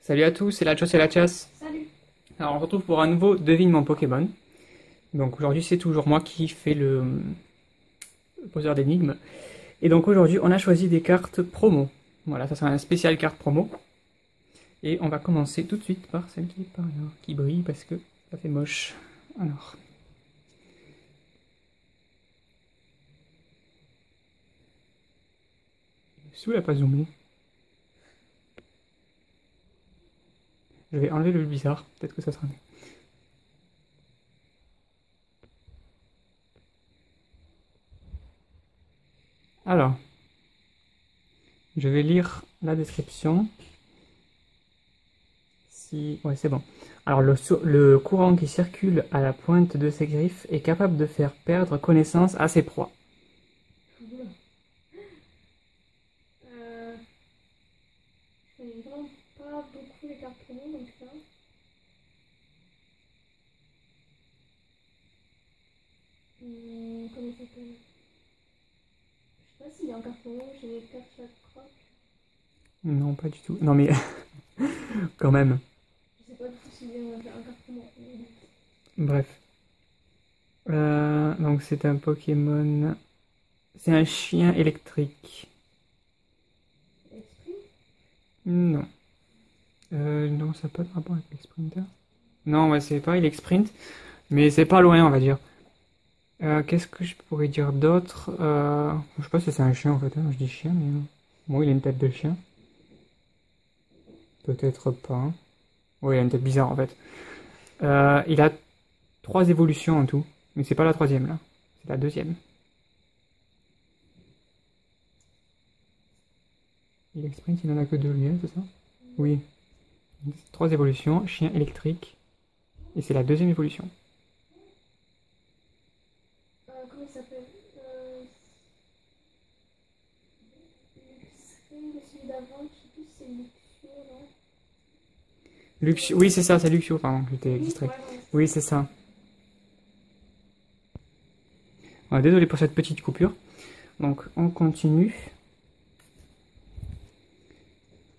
Salut à tous, c'est la Chose et la Chasse. Salut. Alors on se retrouve pour un nouveau Devine mon Pokémon. Donc aujourd'hui c'est toujours moi qui fais le poseur d'énigmes. Et donc aujourd'hui on a choisi des cartes promo. Voilà, ça sera un spécial carte promo. Et on va commencer tout de suite par celle qui est par là, qui brille parce que ça fait moche. Alors. Sous la pas zoomé. Je vais enlever le bizarre, peut-être que ça sera mieux. Alors, je vais lire la description. Si... Ouais, c'est bon. Alors, le courant qui circule à la pointe de ses griffes est capable de faire perdre connaissance à ses proies. Oula. Je connais vraiment pas beaucoup les cartes promo donc ça. Comment ça s'appelle? Je sais pas s'il est en carte promo, j'ai les cartes chaque croc. Non, pas du tout. Non, mais quand même. Je sais pas du tout s'il est en carte promo. Bref. Donc, c'est un Pokémon. C'est un chien électrique. Esprit? Non. Non, ça n'a pas de rapport avec l'Exprinter. Non, ouais, c'est pas Sprint, mais c'est pas loin, on va dire. Qu'est-ce que je pourrais dire d'autre? Je sais pas si c'est un chien en fait, hein. Je dis chien, mais bon, il a une tête de chien. Peut-être pas, hein. Oui, il a une tête bizarre en fait. Il a 3 évolutions en tout, mais c'est pas la troisième là, c'est la deuxième. Il Sprint, il en a que 2 lui, hein, c'est ça? Oui. 3 évolutions, chien électrique, et c'est la deuxième évolution. Comment il s'appelle? Luxray, celui d'avant, je sais plus si c'est Luxio, non? Luxio, oui, c'est ça, c'est Luxio, pardon, j'étais Oui, distrait. ouais, Oui, c'est ça. Ouais, désolé pour cette petite coupure. Donc, on continue.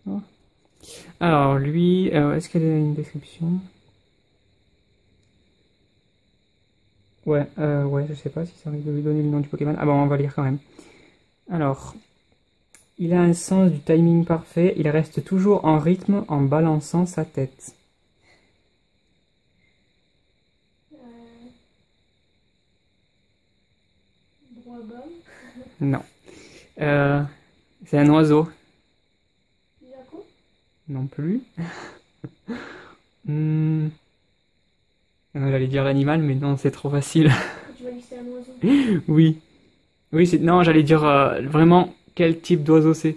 Oh. Alors, lui, est-ce qu'elle a une description? Ouais, je sais pas si ça arrive de lui donner le nom du Pokémon. Ah bon, on va lire quand même. Alors, il a un sens du timing parfait, il reste toujours en rythme en balançant sa tête. Droit-bas. Non. C'est un oiseau. Jaco? Non plus. Hmm. J'allais dire l'animal, mais non, c'est trop facile. Pourquoi tu vas lisser un oiseau? Oui. Oui, c'est... Non, j'allais dire vraiment quel type d'oiseau c'est.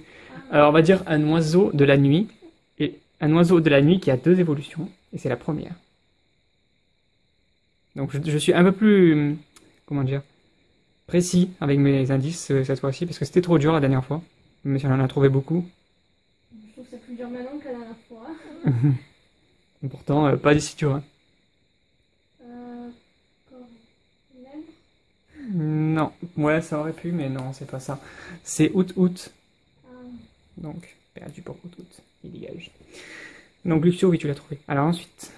Ah, Alors, on va dire un oiseau de la nuit. Et un oiseau de la nuit qui a 2 évolutions. Et c'est la première. Donc, je suis un peu plus... Comment dire? Précis avec mes indices cette fois-ci. Parce que c'était trop dur la dernière fois. Mais si on en a trouvé beaucoup. je trouve ça plus dur maintenant que la dernière fois. Et pourtant, pas d'ici dur, hein. Encore lèvres. Non. Ouais, ça aurait pu, mais non, c'est pas ça. C'est août. Ah, Donc, perdu pour août. Il dégage. Donc, Luxio, oui, tu l'as trouvé. Alors ensuite,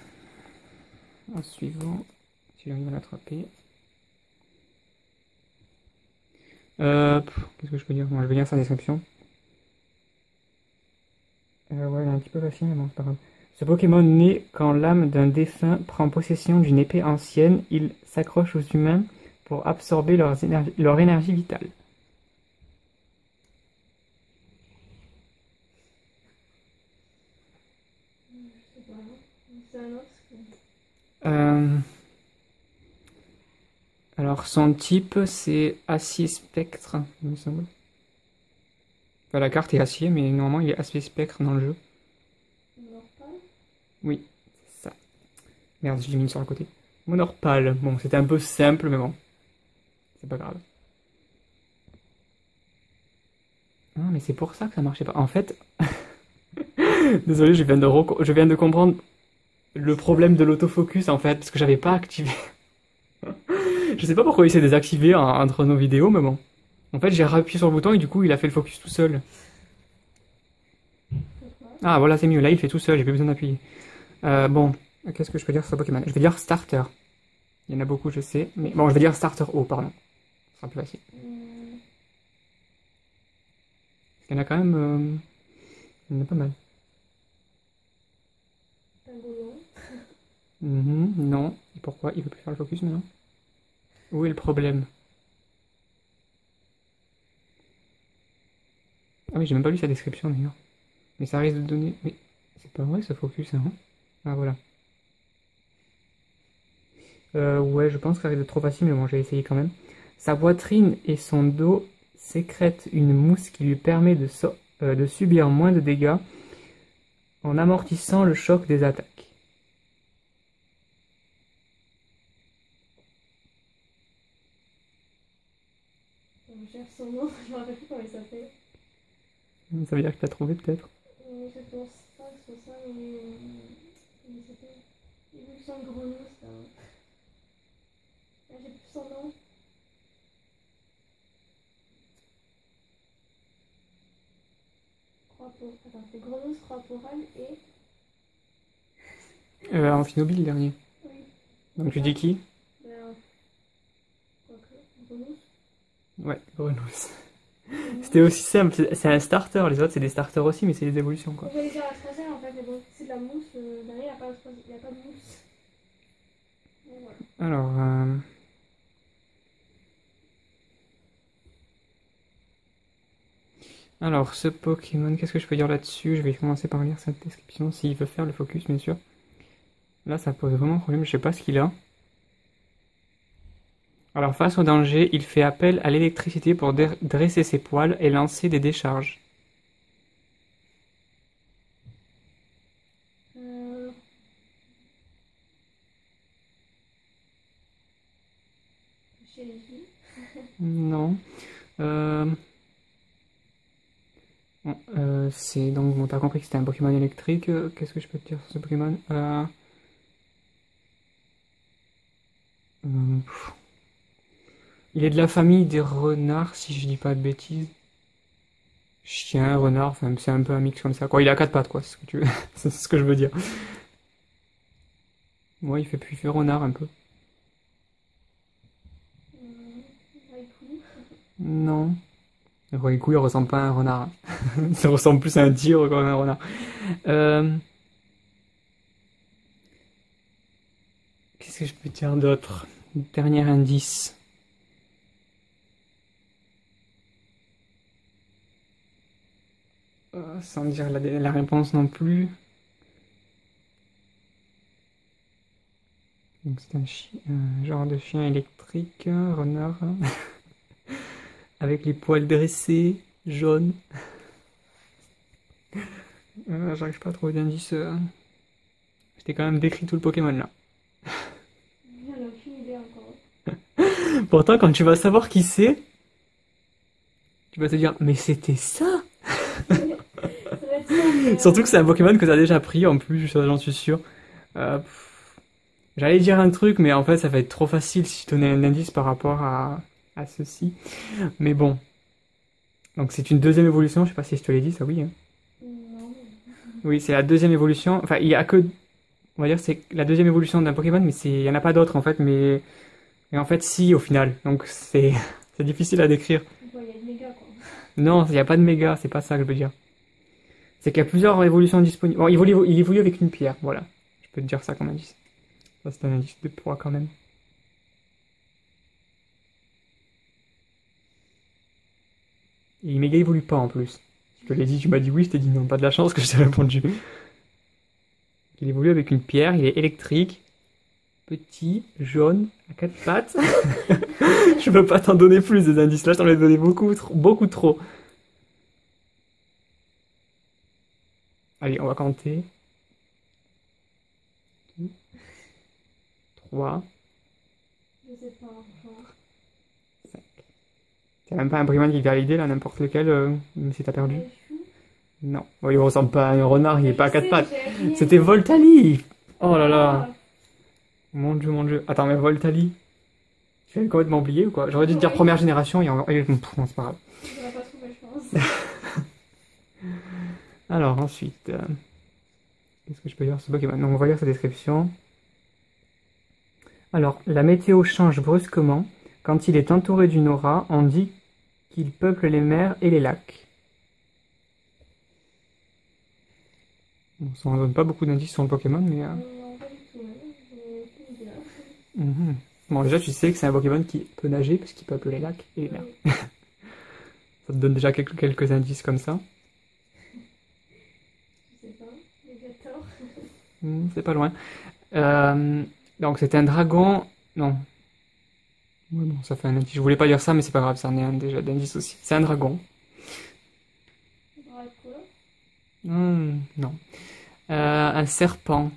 en suivant, si j'arrive à l'attraper. Qu'est-ce que je peux dire? Bon, je vais lire sa description. Ouais, elle est un petit peu facile, mais bon, c'est pas grave. Ce Pokémon naît quand l'âme d'un défunt prend possession d'une épée ancienne. Il s'accroche aux humains pour absorber leur énergie vitale. je sais pas. C'est un autre. Euh, alors, son type, c'est acier spectre, il me semble. Enfin, la carte est acier, mais normalement, il est acier spectre dans le jeu. Norpal. Oui, c'est ça. Merde, je l'ai mis sur le côté. Monorpal. Bon, c'était un peu simple, mais bon, c'est pas grave. Ah, mais c'est pour ça que ça marchait pas. En fait, désolé, je viens de comprendre le problème de l'autofocus, en fait, parce que j'avais pas activé. Je sais pas pourquoi il s'est désactivé entre nos vidéos, mais bon. En fait, j'ai appuyé sur le bouton et du coup, il a fait le focus tout seul. Pourquoi? Ah, voilà, c'est mieux. Là, il fait tout seul, j'ai plus besoin d'appuyer. Bon, qu'est-ce que je peux dire sur ce Pokémon? Je vais dire starter. Il y en a beaucoup, je sais. Mais bon, je vais dire starter haut, pardon. Ce sera plus facile. Il y en a quand même... il y en a pas mal. Pingouin. Non. Et pourquoi? Il veut plus faire le focus maintenant? Où est le problème? Ah oui, j'ai même pas lu sa description d'ailleurs. Mais ça risque de donner... Mais c'est pas vrai ce focus, hein? Ah voilà. Ouais, je pense que ça risque d'être trop facile, mais bon, j'ai essayé quand même. Sa poitrine et son dos sécrètent une mousse qui lui permet de subir moins de dégâts en amortissant le choc des attaques. Je cherche son nom, je me rappelle plus comment il s'appelle. Ça veut dire que t'as trouvé peut-être? Je pense pas que ce soit ça, mais. Comment il s'appelle? Évolution de Grenouille, là. Ah, j'ai plus son nom. Attends, c'est Grenouille, Croix Porale et. Amphinobile le dernier. Oui. Donc tu dis qui? Grenouille. Ouais, Grenousse. C'était aussi simple, c'est un starter, les autres c'est des starters aussi, mais c'est des évolutions quoi. J'allais dire la troisième en fait, mais bon, c'est de la mousse, derrière il n'y a pas de mousse. Donc, voilà. Alors, alors, ce Pokémon, qu'est-ce que je peux dire là-dessus? Je vais commencer par lire cette description, s'il veut faire le focus, bien sûr. Là, ça pose vraiment problème, je sais pas ce qu'il a. Alors, face au danger, il fait appel à l'électricité pour dresser ses poils et lancer des décharges. Chez les filles. Non. Bon, c'est donc, bon, t'as compris que c'était un Pokémon électrique. Qu'est-ce que je peux te dire sur ce Pokémon? Pff. Il est de la famille des renards, si je dis pas de bêtises. Chien, renard, enfin, c'est un peu un mix comme ça, quoi. Il a quatre pattes, quoi, c'est ce que tu veux. C'est ce que je veux dire. Ouais, il fait renard un peu. Raikou. Non. Raikou, il ressemble pas à un renard. Il ressemble plus à un tigre qu'à un renard. Qu'est-ce que je peux dire d'autre? Dernier indice. Sans dire la réponse non plus. Donc c'est un genre de chien électrique, renard, avec les poils dressés, jaunes. J'arrive pas à trouver d'indice. Je t'ai quand même décrit tout le Pokémon là. J'en ai aucune idée encore. Pourtant, quand tu vas savoir qui c'est, tu vas te dire, mais c'était ça! Ça va être ça, mais, Surtout que c'est un Pokémon que t'as déjà pris en plus, j'en suis sûr. J'allais dire un truc, mais en fait, ça va être trop facile si je donnais un indice par rapport à ceci. Mais bon. Donc c'est une deuxième évolution, je sais pas si je te l'ai dit, ça oui. Hein. Non. Oui, c'est la deuxième évolution. Enfin, il y a que, on va dire, c'est la deuxième évolution d'un Pokémon, mais il y en a pas d'autres en fait, mais en fait, si, au final. Donc c'est, c'est difficile à décrire. Il y a de méga quoi. Non, il n'y a pas de méga, c'est pas ça que je veux dire. C'est qu'il y a plusieurs évolutions disponibles. Bon, il évolue avec une pierre, voilà. Je peux te dire ça comme indice. Ça, c'est un indice de poids quand même. Et il méga évolue pas en plus. Je te l'ai dit, tu m'as dit oui, je t'ai dit non, pas de la chance que je t'ai répondu. Il évolue avec une pierre, il est électrique, petit, jaune, à quatre pattes. Je peux pas t'en donner plus des indices là, je t'en ai donné beaucoup, beaucoup trop. Allez, on va compter. 3, Je sais pas, franchement. 5. C'est même pas un Pokémon qui te vient à l'idée là, n'importe lequel, même si t'as perdu. Raikou. Non. Bon, il ressemble pas à un renard, il est pas à quatre pattes. J'ai rien. C'était Voltali! Oh là Ah, là! Mon dieu, mon dieu. Attends, mais Voltali? J'avais complètement oublié ou quoi? J'aurais dû te dire Ouais. première génération, non, c'est pas grave. Je l'aurais pas trouvé, je pense. Alors ensuite, qu'est-ce que je peux dire sur ce Pokémon? Donc on va lire sa description. Alors, la météo change brusquement. Quand il est entouré d'une aura, on dit qu'il peuple les mers et les lacs. Bon, ça ne donne pas beaucoup d'indices sur le Pokémon, mais... Non, pas du tout, hein. J'ai aucune idée, hein. mhm. Bon, déjà, tu sais que c'est un Pokémon qui peut nager, parce qu'il peuple les lacs et les mers. Oui, Ça te donne déjà quelques indices comme ça. je sais pas. J'ai tort. C'est pas loin. Euh, donc, c'est un dragon... Non. Ouais, bon, ça fait un indice. Je voulais pas dire ça, mais c'est pas grave, ça en est un déjà d'indice aussi. C'est un dragon. Dracula. Non. Un serpent.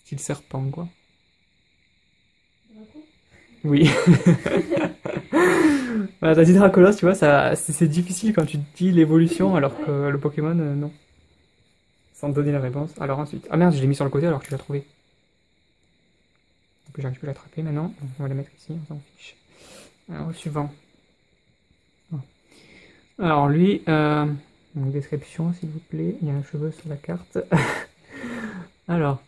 Style serpent, quoi. Draco. Oui. Voilà, t'as dit Dracolos, tu vois, c'est difficile quand tu dis l'évolution, alors que Ouais. le Pokémon, non. Sans te donner la réponse. Alors ensuite. Ah merde, je l'ai mis sur le côté alors que tu l'as trouvé. Donc j'arrive plus à l'attraper maintenant. Donc, on va la mettre ici, on s'en fiche. Alors, au suivant. Alors lui, donc, description s'il vous plaît. Il y a un cheveu sur la carte. Alors.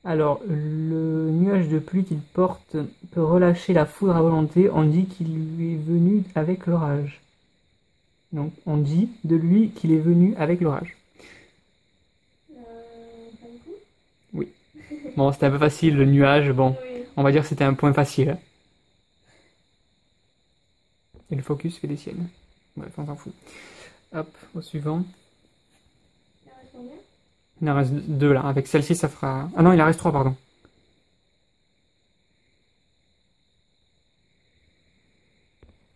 Alors, le nuage de pluie qu'il porte peut relâcher la foudre à volonté. On dit qu'il lui est venu avec l'orage. Donc, on dit de lui qu'il est venu avec l'orage. Draco. Oui. Bon, c'était un peu facile, le nuage. Bon, Oui. on va dire que c'était un point facile. Et le focus fait des siennes. Bref, on s'en fout. Hop, au suivant. Il en reste combien? Il en reste deux là. Avec celle-ci, ça fera... Ah non, il en reste trois, pardon.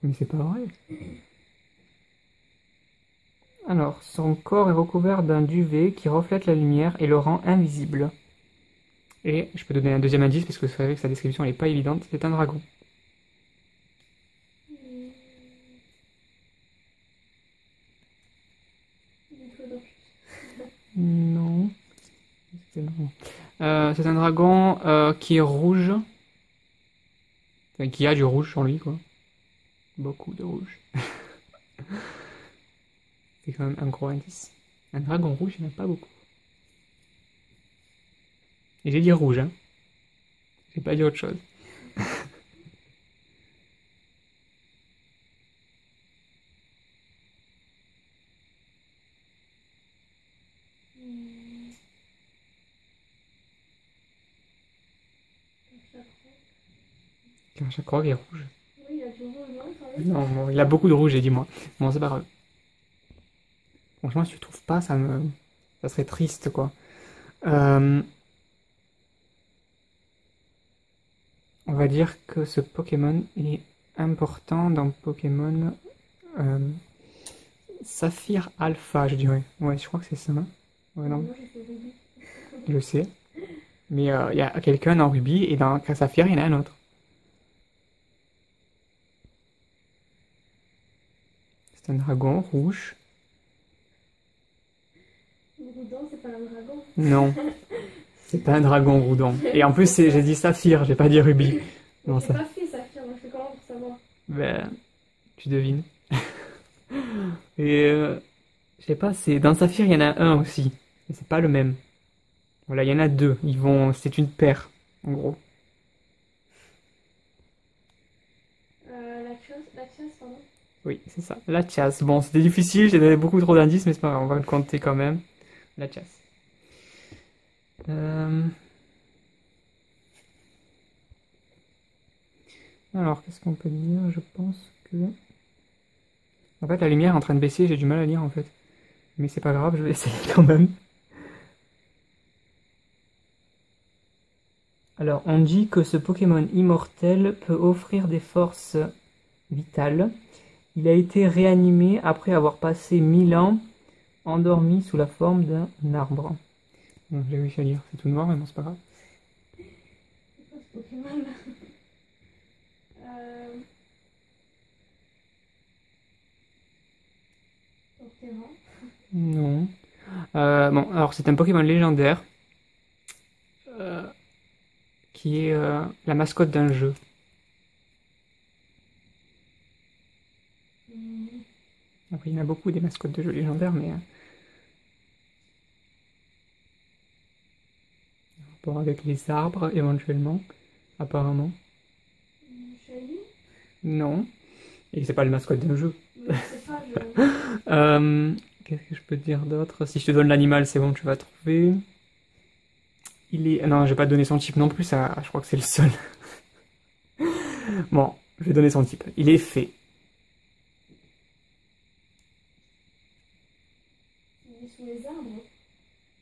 Mais c'est pas vrai. Alors, son corps est recouvert d'un duvet qui reflète la lumière et le rend invisible. Et je peux donner un deuxième indice parce que c'est vrai que sa description n'est pas évidente. C'est un dragon. Hmm. Diplodocus. Non. C'est un dragon qui est rouge. Enfin, qui a du rouge sur lui, quoi. Beaucoup de rouge. C'est quand même un gros indice. Un dragon rouge, il n'y en a pas beaucoup. Et j'ai dit rouge, hein. J'ai pas dit autre chose. Hmm. Chaque fois. À chaque fois, il est rouge. Oui, il a du rouge, non, quand même. Non, bon, il a beaucoup de rouge, j'ai dit moi. Bon, c'est pas grave. Franchement, si tu trouves pas, ça serait triste, quoi. Euh, on va dire que ce Pokémon est important dans Pokémon euh, Saphir Alpha, je dirais. Ouais, je crois que c'est ça. Hein. Ouais, non, Moi, j'ai fait Ruby. je le sais. Mais il y a quelqu'un dans Ruby et dans Saphir, il y en a un autre. C'est un dragon rouge. Groudon, c'est pas un dragon. Non, c'est pas un dragon Groudon. Et en plus, j'ai dit Saphir, j'ai pas dit Ruby. Mais Non, j'ai ça. pas fait Saphir, donc je fais comment pour savoir? Ben, tu devines. Et je sais pas, c'est dans Saphir, il y en a un aussi. Mais c'est pas le même. Voilà, il y en a deux. C'est une paire, en gros. La chasse, pardon. Oui, c'est ça. La chasse. Bon, c'était difficile, j'ai donné beaucoup trop d'indices, mais c'est pas grave, on va le compter quand même. La chasse. Euh, Alors, qu'est-ce qu'on peut dire? Je pense que... En fait, la lumière est en train de baisser, j'ai du mal à lire en fait. Mais c'est pas grave, je vais essayer quand même. Alors, on dit que ce Pokémon immortel peut offrir des forces vitales. Il a été réanimé après avoir passé 1000 ans endormi sous la forme d'un arbre. Bon, je l'ai réussi à lire, c'est tout noir, mais bon, c'est pas grave. C'est quoi ce Pokémon là? Euh... Torterra. Non. Bon, alors c'est un Pokémon légendaire euh, qui est la mascotte d'un jeu. Après, il y en a beaucoup des mascottes de jeux légendaires, mais rapport avec les arbres, éventuellement, apparemment. Shiny? Non. Et c'est pas le mascotte d'un jeu. Mais c'est pas, je... Qu'est-ce que je peux te dire d'autre? Si je te donne l'animal, c'est bon, tu vas trouver. Il est... Non, je vais pas te donner son type non plus, ça, je crois que c'est le seul. Bon, je vais donner son type. Il est fée. Il est sous les arbres.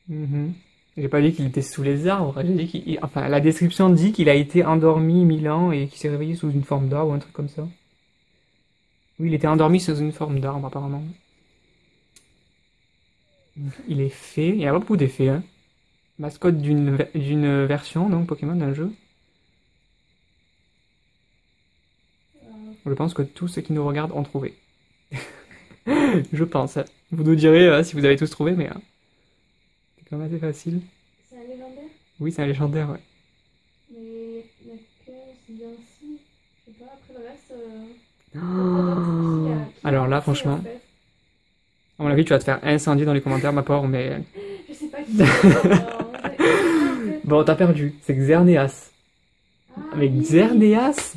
Mhm. J'ai pas dit qu'il était sous les arbres, j'ai dit qu'il... Enfin, la description dit qu'il a été endormi 1000 ans et qu'il s'est réveillé sous une forme d'arbre ou un truc comme ça. Oui, il était endormi sous une forme d'arbre, apparemment. Donc, il est fée, il y a pas beaucoup d'effets, hein. Mascotte d'une version, donc Pokémon d'un jeu. Je pense que tous ceux qui nous regardent ont trouvé. Je pense. Vous nous direz si vous avez tous trouvé, mais c'est quand même assez facile. C'est un légendaire? Oui, c'est un légendaire, ouais. Mais laquelle, c'est bien si. Je sais pas, après le reste. Alors là, franchement, En fait. à mon avis, tu vas te faire incendier dans les commentaires, ma pauvre, mais... Je sais pas qui c'est. Bon, t'as perdu. C'est Xerneas. Ah, Avec oui. Xerneas?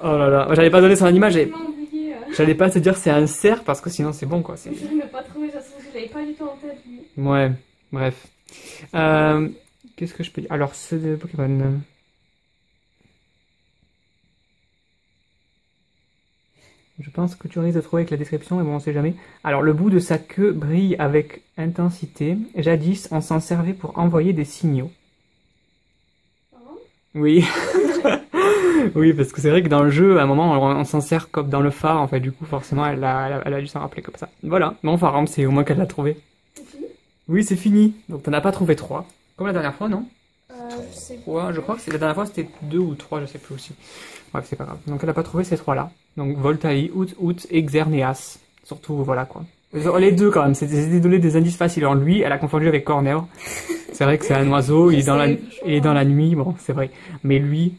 Oh là là, j'allais pas donner son animal, J'ai complètement oublié. j'allais pas te dire c'est un cerf parce que sinon c'est bon quoi. Je l'ai même pas trouvé, de toute façon, je l'avais pas du tout en tête. Lui. Ouais, bref. Qu'est-ce que je peux dire? Alors, ce de Pokémon. Je pense que tu risques de trouver avec la description, mais bon, on sait jamais. Alors, le bout de sa queue brille avec intensité. Jadis, on s'en servait pour envoyer des signaux. Hein? Oui. Oui, parce que c'est vrai que dans le jeu, à un moment, on s'en sert comme dans le phare, en fait. Du coup, forcément, elle a dû s'en rappeler comme ça. Voilà. Bon, Faram, c'est au moins qu'elle l'a trouvé. C'est fini? Oui, c'est fini. Donc, t'en as pas trouvé 3. Comme la dernière fois, non? Je sais pas. 3, je crois que c'est la dernière fois, c'était 2 ou 3, je sais plus aussi. Bref, c'est pas grave. Donc, elle a pas trouvé ces 3-là. Donc, Voltaï, Out et Xerneas. Surtout, voilà, quoi. Les deux, quand même. C'était donné des indices faciles. Alors, lui, elle a confondu avec Corner. C'est vrai que c'est un oiseau, il est dans la nuit, bon, c'est vrai. Mais lui,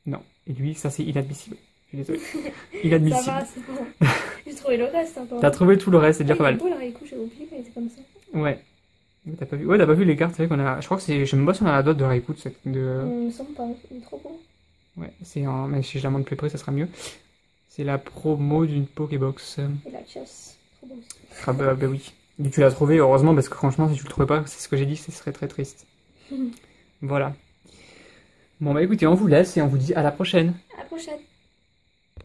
non. Et lui, ça, c'est inadmissible. Je suis désolé. Ça Inadmissible. va, c'est bon. J'ai trouvé le reste encore. T'as trouvé tout le reste, c'est déjà pas mal. Il est beau, le Raikou, j'ai oublié quand il était comme ça. Ouais. T'as pas vu? Ouais, t'as pas vu les cartes, c'est vrai qu'on a. Je crois que c'est. Je sais même pas si on a la dot de Raikou de cette. Il me semble pas, il est trop beau. Ouais, c'est en. Mais si je la montre plus près, ça sera mieux. C'est la promo d'une Pokébox. Et la chasse, trop beau aussi. Ah bah oui. Et tu l'as trouvé, heureusement, parce que franchement, si tu le trouvais pas, c'est ce que j'ai dit, ce serait très triste. Voilà. Bon bah écoutez, on vous laisse et on vous dit à la prochaine. À la prochaine.